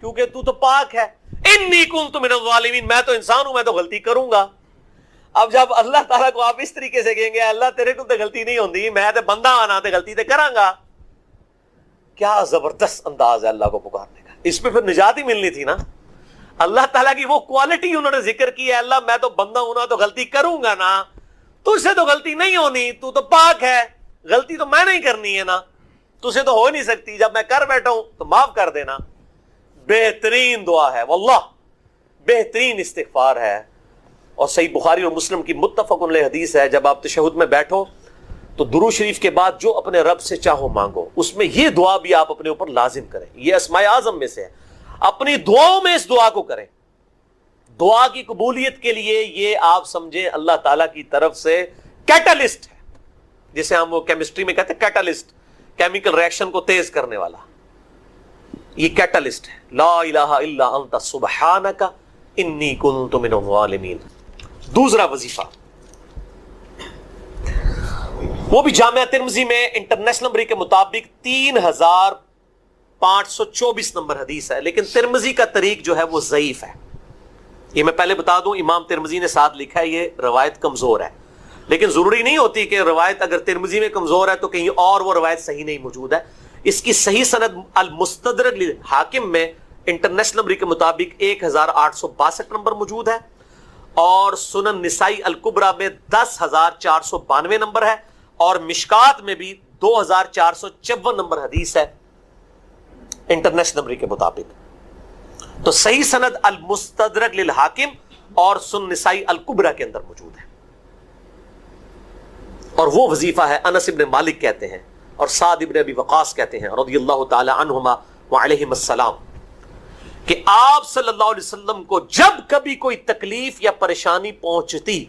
کیونکہ تو تو پاک ہے. انی کنت من الظالمین, میں تو انسان ہوں, میں تو غلطی کروں گا. اب جب اللہ تعالیٰ کو آپ اس طریقے سے کہیں گے اللہ تیرے کو تو غلطی نہیں ہوندی, میں تو بندہ آنا تے غلطی تے کراں گا, کیا زبردست انداز ہے اللہ کو پکارنے کا. اس پہ پھر نجات ہی ملنی تھی نا. اللہ تعالیٰ کی وہ کوالٹی انہوں نے ذکر کی ہے, اللہ میں تو بندہ ہوں نا تو غلطی کروں گا نا, تجھ سے تو غلطی نہیں ہونی, تو تو پاک ہے, غلطی تو میں نہیں کرنی ہے نا, تجھ سے تو ہو نہیں سکتی, جب میں کر بیٹھا ہوں تو معاف کر دینا. بہترین دعا ہے واللہ, بہترین استغفار ہے. اور صحیح بخاری اور مسلم کی متفق علیہ حدیث ہے, جب آپ تشہد میں بیٹھو تو درود شریف کے بعد جو اپنے رب سے چاہو مانگو, اس میں یہ دعا بھی آپ اپنے اوپر لازم کریں. یہ اسماء اعظم میں سے ہے, اپنی دعاؤں میں اس دعا کو کریں. دعا کی قبولیت کے لیے یہ آپ سمجھیں اللہ تعالیٰ کی طرف سے کیٹالسٹ ہے, جسے ہم وہ کیمسٹری میں کہتے ہیں کیٹالسٹ, کیمیکل ریئیکشن کو تیز کرنے والا. یہ کیٹالسٹ ہے. لا الہ الا انت سبحانک انی کنت من الظالمین. دوسرا وظیفہ, وہ بھی جامعہ ترمذی میں انٹرنیشنل نمبر کے مطابق 3524 نمبر حدیث ہے, لیکن ترمذی کا طریق جو ہے وہ ضعیف ہے. یہ میں پہلے بتا دوں, امام ترمذی نے ساتھ لکھا ہے یہ روایت کمزور ہے, لیکن ضروری نہیں ہوتی کہ روایت اگر ترمذی میں کمزور ہے تو کہیں اور وہ روایت صحیح نہیں موجود ہے. اس کی صحیح سند المستدرک للحاکم میں انٹرنیشنل نمبر کے مطابق 1862 نمبر موجود ہے, اور سنن نسائی الکبریٰ میں 10492 نمبر ہے, اور مشکات میں بھی 2454 نمبر حدیث ہے انٹرنیشنل نمبر کے مطابق. تو صحیح سند المستدرک للحاکم اور سنن نسائی الکبریٰ کے اندر موجود ہے. اور وہ وظیفہ ہے انس ابن مالک کہتے ہیں اور سعد ابن ابی وقاص کہتے ہیں رضی اللہ تعالی عنہما وعلیہم السلام, کہ آپ صلی اللہ علیہ وسلم کو جب کبھی کوئی تکلیف یا پریشانی پہنچتی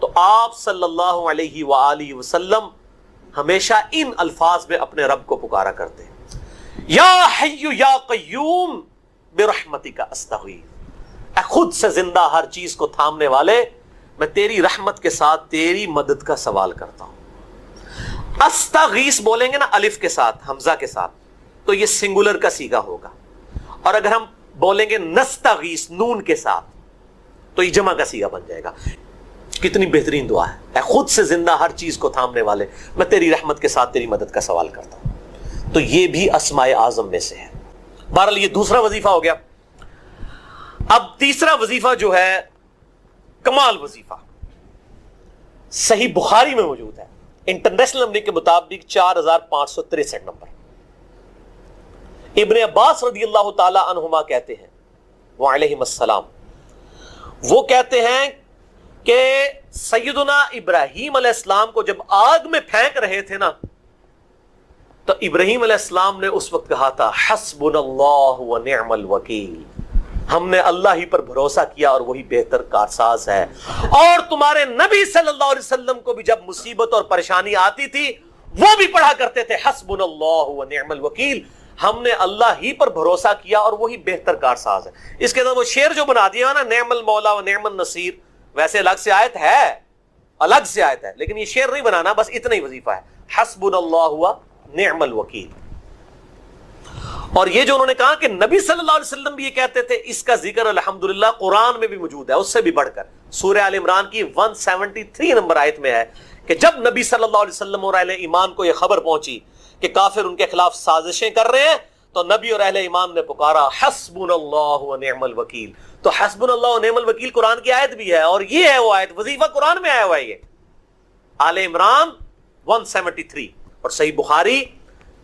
تو آپ صلی اللہ علیہ وآلہ وسلم ہمیشہ ان الفاظ میں اپنے رب کو پکارا کرتے ہیں, یا حی یا قیوم برحمتک استغیث, اے خود سے زندہ ہر چیز کو تھامنے والے, میں تیری رحمت کے ساتھ تیری مدد کا سوال کرتا ہوں. استغیث بولیں گے نا الف کے ساتھ, حمزہ کے ساتھ, تو یہ سنگولر کا صیغہ ہوگا, اور اگر ہم بولیں گے نستغیث نون کے ساتھ تو یہ جمع کا صیغہ بن جائے گا. کتنی بہترین دعا ہے, اے خود سے زندہ ہر چیز کو تھامنے والے, میں تیری رحمت کے ساتھ تیری مدد کا سوال کرتا ہوں. تو یہ بھی اسماء اعظم میں سے ہے. بہرحال یہ دوسرا وظیفہ ہو گیا. اب تیسرا وظیفہ جو ہے کمال وظیفہ, صحیح بخاری میں موجود ہے انٹرنیشنل نمبر کے مطابق 4563 نمبر. ابن عباس رضی اللہ تعالی عنہما کہتے ہیں وعلیہم السلام, وہ کہتے ہیں کہ سیدنا ابراہیم علیہ السلام کو جب آگ میں پھینک رہے تھے نا, تو ابراہیم علیہ السلام نے اس وقت کہا تھا حسبنا اللہ ونعم الوکیل, ہم نے اللہ ہی پر بھروسہ کیا اور وہی بہتر کارساز ہے. اور تمہارے نبی صلی اللہ علیہ وسلم کو بھی جب مصیبت اور پریشانی آتی تھی وہ بھی پڑھا کرتے تھے حسبنا اللہ ونعم الوکیل, ہم نے اللہ ہی پر بھروسہ کیا اور وہی بہتر کارساز ہے. اس کے اندر وہ شعر جو بنا دیا نا, نعم المولا و نعم النصیر, ویسے الگ سے آیت ہے, الگ سے آیت ہے, لیکن یہ شعر نہیں بنانا, بس اتنا ہی وظیفہ ہے حسبنا اللہ و نعم الوکیل. اور یہ جو انہوں نے کہا کہ نبی صلی اللہ علیہ وسلم بھی یہ کہتے تھے, اس کا ذکر الحمدللہ قرآن میں بھی موجود ہے, اس سے بھی بڑھ کر سورہ آل عمران کی 173 نمبر آیت میں ہے کہ جب نبی صلی اللہ علیہ وسلم اور اہل ایمان کو یہ خبر پہنچی کہ کافر ان کے خلاف سازشیں کر رہے ہیں, تو نبی اور اہل ایمان نے پکارا حسبنا اللہ و نعم الوکیل. تو حسبنا اللہ و نعم الوکیل قرآن کی آیت بھی ہے, اور یہ ہے وہ آیت, وظیفہ قرآن میں آیا ہوا ہے یہ آل عمران 173 اور صحیح بخاری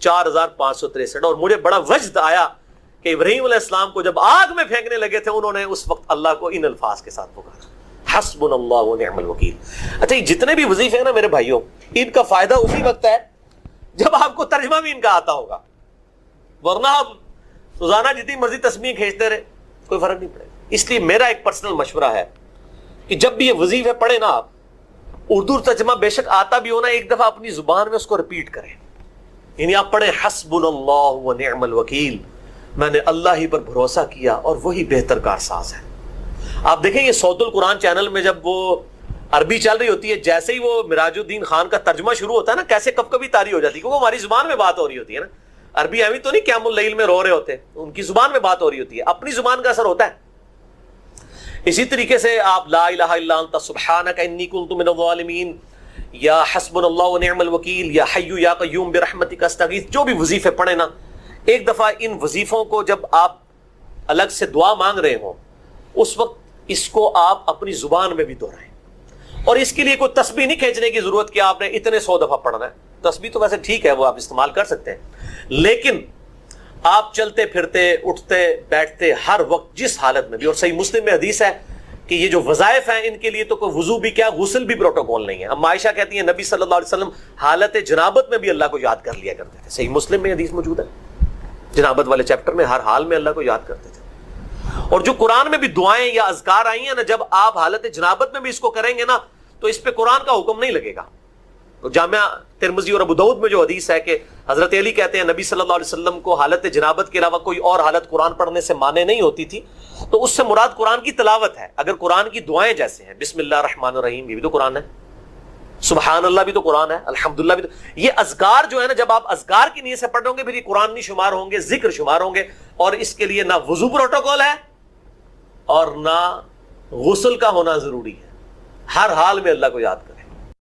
4563. اور مجھے بڑا وجد آیا کہ ابراہیم علیہ السلام کو جب آگ میں پھینکنے لگے تھے انہوں نے اس وقت اللہ کو ان الفاظ کے ساتھ پکارا حسبنا اللہ و نعم الوکیل. اچھا, یہ جتنے بھی وظیفے ہیں نا میرے بھائیوں, ان کا فائدہ اسی وقت ہے جب آپ کو ترجمہ بھی ان کا آتا ہوگا, ورنہ آپ روزانہ جتنی مرضی تسبیح کھینچتے رہے کوئی فرق نہیں پڑے گا. اس لیے میرا ایک پرسنل مشورہ ہے کہ جب بھی یہ وظیفے پڑھے نا آپ, اردو ترجمہ بے شک آتا بھی ہونا, ایک دفعہ اپنی زبان میں اس کو ریپیٹ کریں. یعنی آپ پڑھیں حسبنا اللہ و نعم الوکیل, میں نے اللہ ہی پر بھروسہ کیا اور وہی بہتر کارساز ہے. آپ دیکھیں یہ صوت القرآن چینل میں جب وہ عربی چل رہی ہوتی ہے, جیسے ہی وہ مراج الدین خان کا ترجمہ شروع ہوتا ہے نا, کیسے کب کبھی تاری ہو جاتی ہے, کیونکہ ہماری زبان میں بات ہو رہی ہوتی ہے نا. عربی ہمیں تو نہیں قیام اللیل میں رو رہے ہوتے، ان کی زبان میں بات ہو رہی ہوتی ہے، اپنی زبان کا اثر ہوتا ہے۔ اسی طریقے سے آپ لا الہ الا انت سبحانک انی کنت من الظالمین، یا حسبنا اللہ ونعم الوکیل، یا حی یا قیوم برحمتک استغیث، جو بھی وظیفے پڑھیں نا، ایک دفعہ ان وظیفوں کو جب آپ الگ سے دعا مانگ رہے ہوں اس وقت اس کو آپ اپنی زبان میں بھی دہرائیں، اور اس کے لیے کوئی تسبیح نہیں کھینچنے کی ضرورت کہ آپ نے اتنے 100 دفعہ پڑھنا ہے۔ تسبیح تو ویسے ٹھیک ہے، وہ آپ استعمال کر سکتے ہیں، لیکن آپ چلتے پھرتے اٹھتے بیٹھتے ہر وقت جس حالت میں بھی، اور صحیح مسلم میں حدیث ہے کہ یہ جو وظائف ہیں ان کے لیے تو کوئی وضو بھی کیا، غسل بھی پروٹوکول نہیں ہے۔ اب عائشہ کہتی ہیں نبی صلی اللہ علیہ وسلم حالت جنابت میں بھی اللہ کو یاد کر لیا کرتے تھے، صحیح مسلم میں حدیث موجود ہے، جنابت والے چیپٹر میں ہر حال میں اللہ کو یاد کرتے تھے۔ اور جو قرآن میں بھی دعائیں یا اذکار آئی ہیں نا، جب آپ حالت جنابت میں بھی اس کو کریں گے نا تو اس پہ قرآن کا حکم نہیں لگے گا۔ تو جامعہ ترمذی اور ابو داؤد میں جو حدیث ہے کہ حضرت علی کہتے ہیں نبی صلی اللہ علیہ وسلم کو حالت جنابت کے علاوہ کوئی اور حالت قرآن پڑھنے سے مانے نہیں ہوتی تھی، تو اس سے مراد قرآن کی تلاوت ہے۔ اگر قرآن کی دعائیں جیسے ہیں بسم اللہ الرحمن الرحیم، یہ بھی تو قرآن ہے، سبحان اللہ بھی تو قرآن ہے، الحمدللہ بھی تو، یہ اذکار جو ہے نا جب آپ اذکار کی نیت سے پڑھ ہوں گے پھر یہ قرآن نہیں شمار ہوں گے، ذکر شمار ہوں گے، اور اس کے لیے نہ وضو پروٹوکول ہے اور نہ غسل کا ہونا ضروری ہے، ہر حال میں اللہ کو یاد کر۔